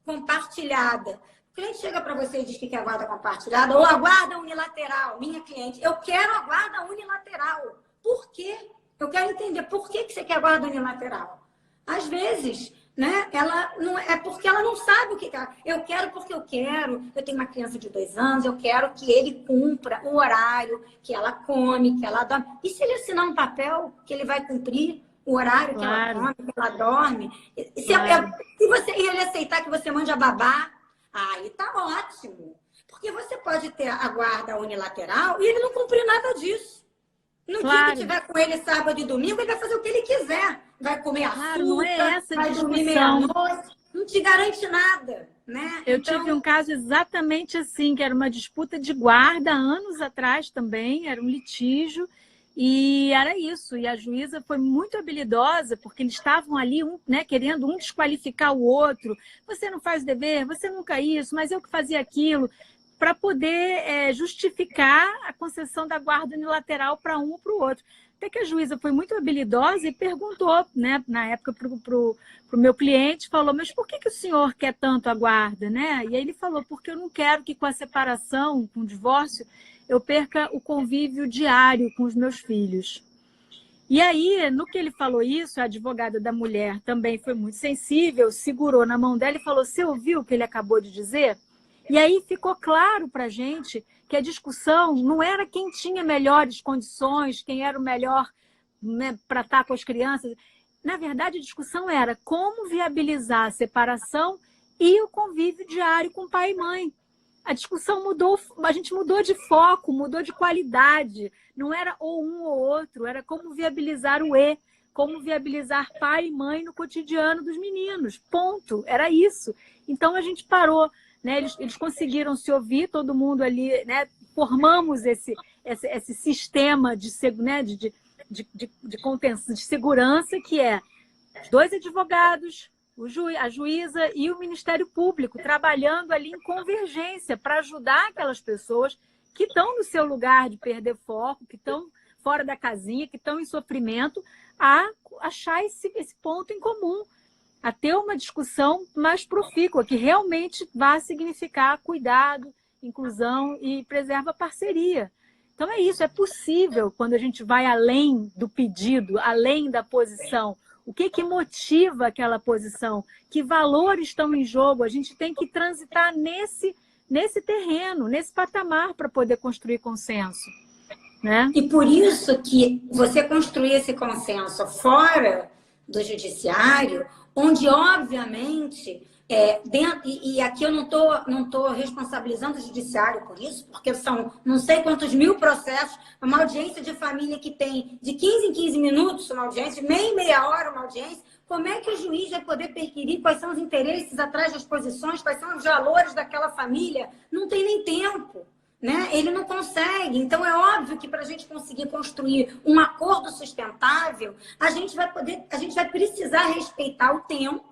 compartilhada. O cliente chega para você e diz que quer a guarda compartilhada ou a guarda unilateral. Minha cliente, eu quero a guarda unilateral. Por quê? Eu quero entender por que você quer a guarda unilateral. Às vezes, né, ela não, é porque ela não sabe o que quer. Eu quero porque eu quero. Eu tenho uma criança de 2 anos, eu quero que ele cumpra o horário, que ela come, que ela dorme. E se ele assinar um papel que ele vai cumprir o horário que ela come, que ela dorme? Se ele aceitar que você mande a babá, aí tá ótimo. Porque você pode ter a guarda unilateral e ele não cumprir nada disso. No dia que tiver com ele sábado e domingo, ele vai fazer o que ele quiser. Vai comer açúcar, não é essa vai dormir meia-noite. Não te garante nada, né? Eu tive um caso exatamente assim, que era uma disputa de guarda, anos atrás também, era um litígio, e era isso. E a juíza foi muito habilidosa, porque eles estavam ali, né, querendo um desqualificar o outro. Você não faz o dever, você nunca isso, mas eu que fazia aquilo, para poder justificar a concessão da guarda unilateral para um ou para o outro. Até que a juíza foi muito habilidosa e perguntou, né, na época, para o meu cliente, falou, mas por que o senhor quer tanto a guarda? Né? E aí ele falou, porque eu não quero que com a separação, com o divórcio, eu perca o convívio diário com os meus filhos. E aí, no que ele falou isso, a advogada da mulher também foi muito sensível, segurou na mão dela e falou, você ouviu o que ele acabou de dizer? E aí ficou claro para a gente que a discussão não era quem tinha melhores condições, quem era o melhor, né, para estar com as crianças. Na verdade, a discussão era como viabilizar a separação e o convívio diário com pai e mãe. A discussão mudou, a gente mudou de foco, mudou de qualidade. Não era ou um ou outro, era como viabilizar o E, como viabilizar pai e mãe no cotidiano dos meninos. Ponto, era isso. Então a gente parou. Né, eles conseguiram se ouvir, todo mundo ali, né, formamos esse sistema de contenção, de segurança, que é os 2 advogados, a juíza e o Ministério Público, trabalhando ali em convergência para ajudar aquelas pessoas que estão no seu lugar de perder foco, que estão fora da casinha, que estão em sofrimento, a achar esse ponto em comum, a ter uma discussão mais profícua, que realmente vai significar cuidado, inclusão e preserva a parceria. Então é isso, é possível quando a gente vai além do pedido, além da posição. O que motiva aquela posição? Que valores estão em jogo? A gente tem que transitar nesse terreno, nesse patamar para poder construir consenso. Né? E por isso que você construir esse consenso fora do judiciário, onde, obviamente, e aqui eu não tô responsabilizando o judiciário por isso, porque são não sei quantos mil processos, uma audiência de família que tem de 15 em 15 minutos uma audiência, de meia hora uma audiência, como é que o juiz vai poder perquirir quais são os interesses atrás das posições, quais são os valores daquela família? Não tem nem tempo. Né? Ele não consegue. Então, é óbvio que para a gente conseguir construir um acordo sustentável, a gente vai precisar respeitar o tempo,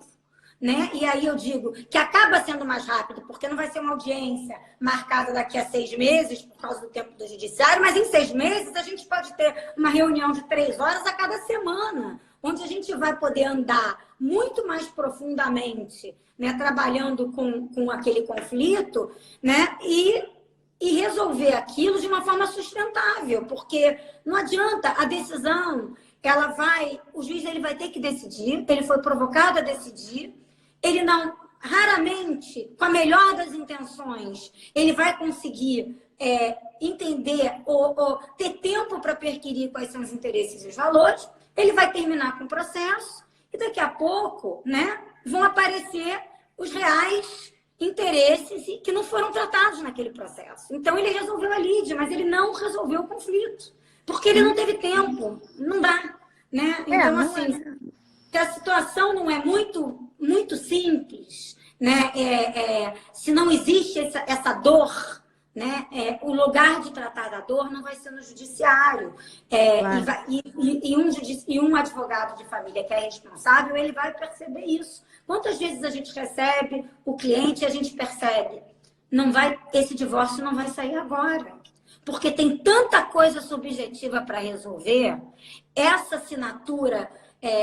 né? E aí eu digo que acaba sendo mais rápido, porque não vai ser uma audiência marcada daqui a 6 meses, por causa do tempo do judiciário, mas em 6 meses a gente pode ter uma reunião de 3 horas a cada semana, onde a gente vai poder andar muito mais profundamente, né? Trabalhando com aquele conflito, né? E resolver aquilo de uma forma sustentável, porque não adianta a decisão, o juiz ele vai ter que decidir, ele foi provocado a decidir, ele não, raramente, com a melhor das intenções, ele vai conseguir entender ou ter tempo para perquirir quais são os interesses e os valores, ele vai terminar com o processo e daqui a pouco, né, vão aparecer os reais interesses que não foram tratados naquele processo. Então, ele resolveu a lide, mas ele não resolveu o conflito, porque ele não teve tempo. Não dá. Né? Então, assim, se a situação não é muito simples, né? Se não existe essa dor, né? O lugar de tratar da dor não vai ser no judiciário. Claro. E um advogado de família que é responsável, ele vai perceber isso. Quantas vezes a gente recebe o cliente e a gente percebe, esse divórcio não vai sair agora. Porque tem tanta coisa subjetiva para resolver. Essa assinatura,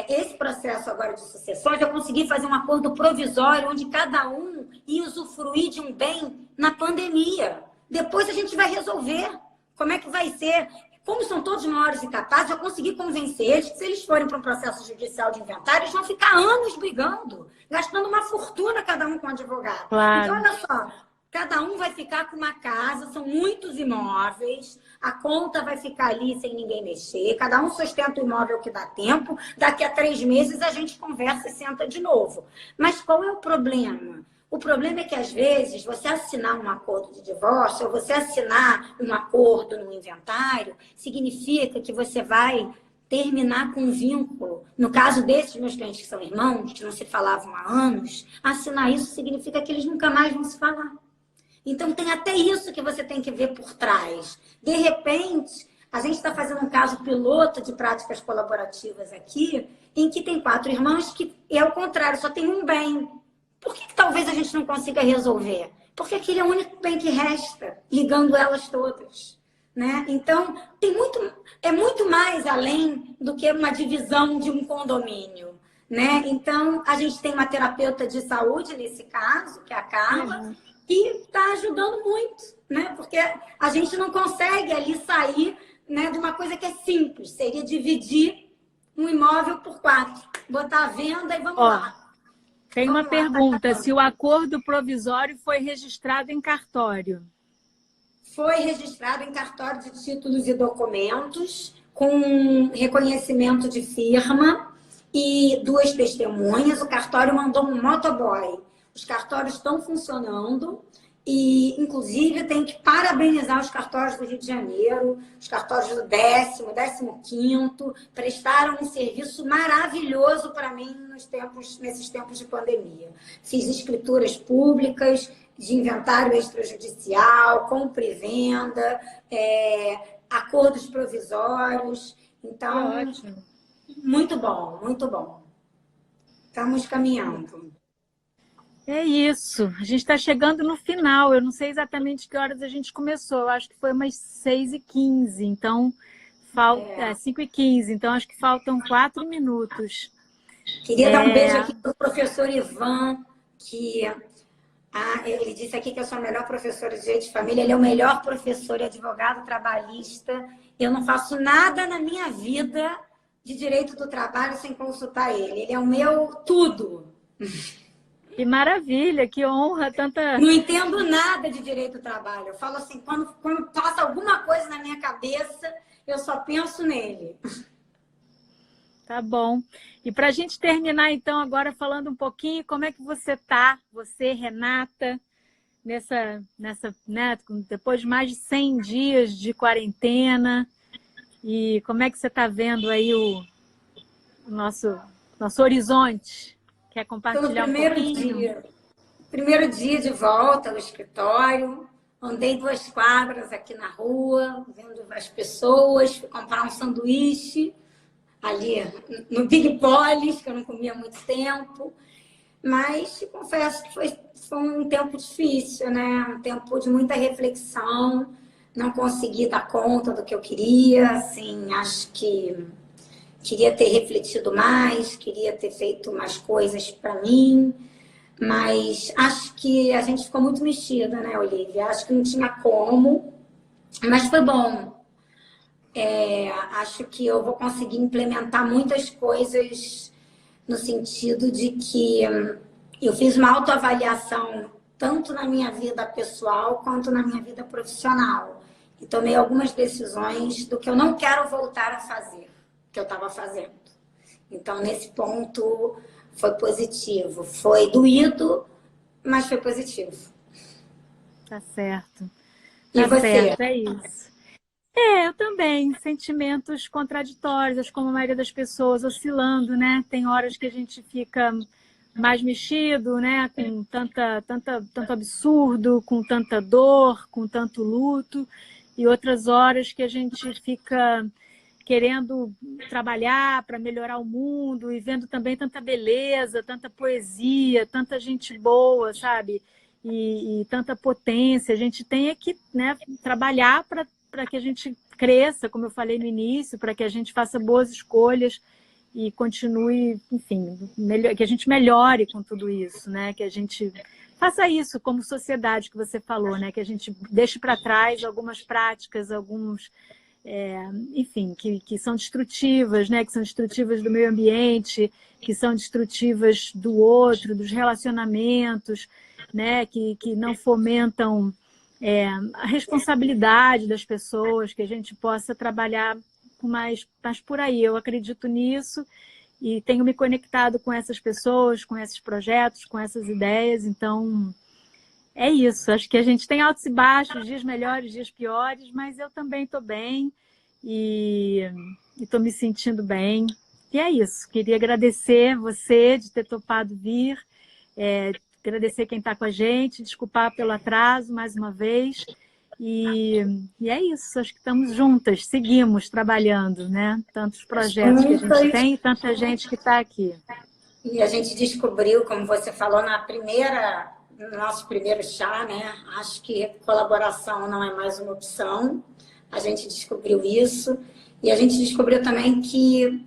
esse processo agora de sucessões, eu consegui fazer um acordo provisório onde cada um ia usufruir de um bem na pandemia. Depois a gente vai resolver como é que vai ser. Como são todos maiores e capazes, eu consegui convencer eles que se eles forem para um processo judicial de inventário, eles vão ficar anos brigando, gastando uma fortuna cada um com um advogado. Claro. Então, olha só, cada um vai ficar com uma casa, são muitos imóveis, a conta vai ficar ali sem ninguém mexer, cada um sustenta o imóvel que dá tempo, daqui a 3 meses a gente conversa e senta de novo. Mas qual é o problema? O problema é que, às vezes, você assinar um acordo de divórcio ou você assinar um acordo no inventário significa que você vai terminar com um vínculo. No caso desses meus clientes que são irmãos, que não se falavam há anos, assinar isso significa que eles nunca mais vão se falar. Então, tem até isso que você tem que ver por trás. De repente, a gente está fazendo um caso piloto de práticas colaborativas aqui, em que tem 4 irmãs que é o contrário, só tem um bem. Por que talvez a gente não consiga resolver? Porque aquele é o único bem que resta, ligando elas todas. Né? Então, é muito mais além do que uma divisão de um condomínio. Né? Então, a gente tem uma terapeuta de saúde, nesse caso, que é a Carla, que está ajudando muito. Né? Porque a gente não consegue ali sair, né, de uma coisa que é simples. Seria dividir um imóvel por 4. Botar a venda e vamos lá. Tem uma pergunta, se o acordo provisório foi registrado em cartório. Foi registrado em cartório de títulos e documentos, com reconhecimento de firma e 2 testemunhas. O cartório mandou um motoboy. Os cartórios estão funcionando e, inclusive, tem que parabenizar os cartórios do Rio de Janeiro, os cartórios do 10º, 15º, prestaram um serviço maravilhoso para mim nesses tempos de pandemia. Fiz escrituras públicas, de inventário extrajudicial, compra e venda, acordos provisórios. Então, ótimo. Muito bom, muito bom. Estamos caminhando. É isso. A gente está chegando no final. Eu não sei exatamente que horas a gente começou. Eu acho que foi umas 6h15. Então, 5h15. Então, acho que faltam 4 minutos. Queria dar um beijo aqui para o professor Ivan, que ele disse aqui que eu sou a melhor professora de direito de família. Ele é o melhor professor e advogado trabalhista. Eu não faço nada na minha vida de direito do trabalho sem consultar ele. Ele é o meu tudo. Que maravilha, que honra, tanta... Não entendo nada de direito do trabalho. Eu falo assim, quando passa alguma coisa na minha cabeça, eu só penso nele. Tá bom. E para a gente terminar, então, agora falando um pouquinho, como é que você está, você, Renata, né, depois de mais de 100 dias de quarentena, e como é que você está vendo aí o nosso horizonte? Quer compartilhar um pouquinho? Primeiro dia de volta ao escritório, andei 2 quadras aqui na rua, vendo as pessoas, fui comprar um sanduíche ali no Big Polis, que eu não comia há muito tempo, mas confesso que foi um tempo difícil, né? Um tempo de muita reflexão, não consegui dar conta do que eu queria, assim, acho que queria ter refletido mais, queria ter feito mais coisas para mim, mas acho que a gente ficou muito mexida, né, Olivia? Acho que não tinha como, mas foi bom. Acho que eu vou conseguir implementar muitas coisas no sentido de que eu fiz uma autoavaliação tanto na minha vida pessoal quanto na minha vida profissional. E tomei algumas decisões do que eu não quero voltar a fazer, que eu estava fazendo. Então, nesse ponto, foi positivo. Foi doído, mas foi positivo. Tá certo. E você? Certo, é isso. Eu também. Sentimentos contraditórios, como a maioria das pessoas, oscilando, né? Tem horas que a gente fica mais mexido, né? Com tanto absurdo, com tanta dor, com tanto luto, e outras horas que a gente fica querendo trabalhar para melhorar o mundo e vendo também tanta beleza, tanta poesia, tanta gente boa, sabe? E tanta potência. A gente tem que, né, trabalhar para que a gente cresça, como eu falei no início, para que a gente faça boas escolhas e continue, enfim, que a gente melhore com tudo isso, né? Que a gente faça isso como sociedade que você falou, né? Que a gente deixe para trás algumas práticas, enfim, que são destrutivas, né? Que são destrutivas do meio ambiente, que são destrutivas do outro, dos relacionamentos, né? Que não fomentam a responsabilidade das pessoas, que a gente possa trabalhar mais por aí. Eu acredito nisso e tenho me conectado com essas pessoas, com esses projetos, com essas ideias, então é isso. Acho que a gente tem altos e baixos, dias melhores, dias piores, mas eu também estou bem e estou me sentindo bem. E é isso. Queria agradecer você de ter topado vir, agradecer quem está com a gente, desculpar pelo atraso mais uma vez. E é isso, acho que estamos juntas, seguimos trabalhando, né? Tantos projetos que a gente tem e tanta gente que está aqui. E a gente descobriu, como você falou, no nosso primeiro chá, né? Acho que colaboração não é mais uma opção. A gente descobriu isso. E a gente descobriu também que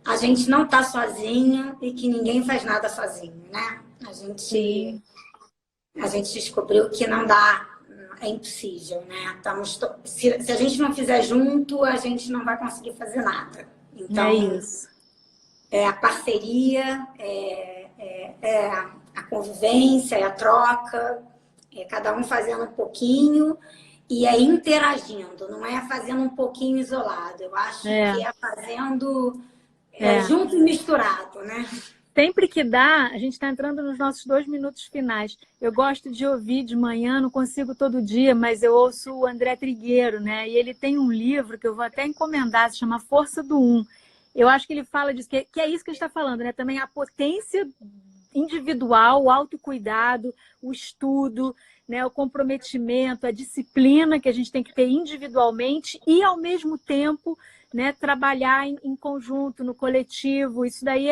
a gente não está sozinho e que ninguém faz nada sozinho, né? A gente descobriu que não dá, é impossível, né? Se a gente não fizer junto, a gente não vai conseguir fazer nada. Então, é isso. É a parceria, a convivência, é a troca, cada um fazendo um pouquinho e interagindo, não é fazendo um pouquinho isolado. Eu acho que é fazendo junto e misturado, né? Sempre que dá, a gente está entrando nos nossos 2 minutos finais. Eu gosto de ouvir de manhã, não consigo todo dia, mas eu ouço o André Trigueiro, né? E ele tem um livro que eu vou até encomendar, se chama Força do Um. Eu acho que ele fala disso, que é isso que a gente está falando, né? Também a potência individual, o autocuidado, o estudo, né? O comprometimento, a disciplina que a gente tem que ter individualmente e, ao mesmo tempo, né, trabalhar em conjunto, no coletivo. Isso daí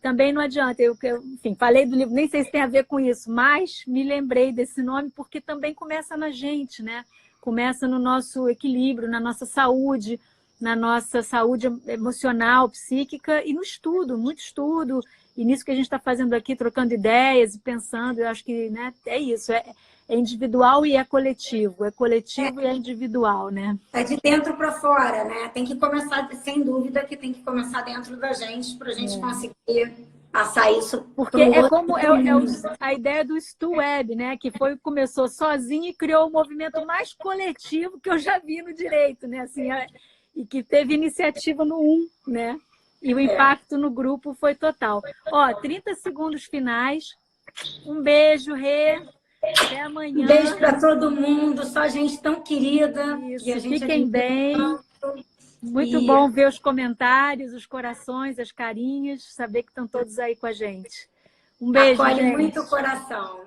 também não adianta. Enfim, falei do livro, nem sei se tem a ver com isso, mas me lembrei desse nome porque também começa na gente, né? Começa no nosso equilíbrio, na nossa saúde emocional, psíquica e no estudo, muito estudo. E nisso que a gente está fazendo aqui, trocando ideias e pensando, eu acho que, né, é isso, é individual e é coletivo e é individual, né? É de dentro para fora, né? Tem que começar, sem dúvida, que tem que começar dentro da gente para a gente conseguir passar isso. Porque como a ideia do Stu Webb, né? Que começou sozinho e criou o movimento mais coletivo que eu já vi no direito, né? Assim, e que teve iniciativa no né? E o impacto no grupo foi total. 30 segundos finais. Um beijo, Rê. Até amanhã. Um beijo para todo mundo, só gente tão querida. Isso, e a gente fiquem bem. Muito bom ver os comentários, os corações, as carinhas, saber que estão todos aí com a gente. Um beijo, acolhe gente. muito o coração.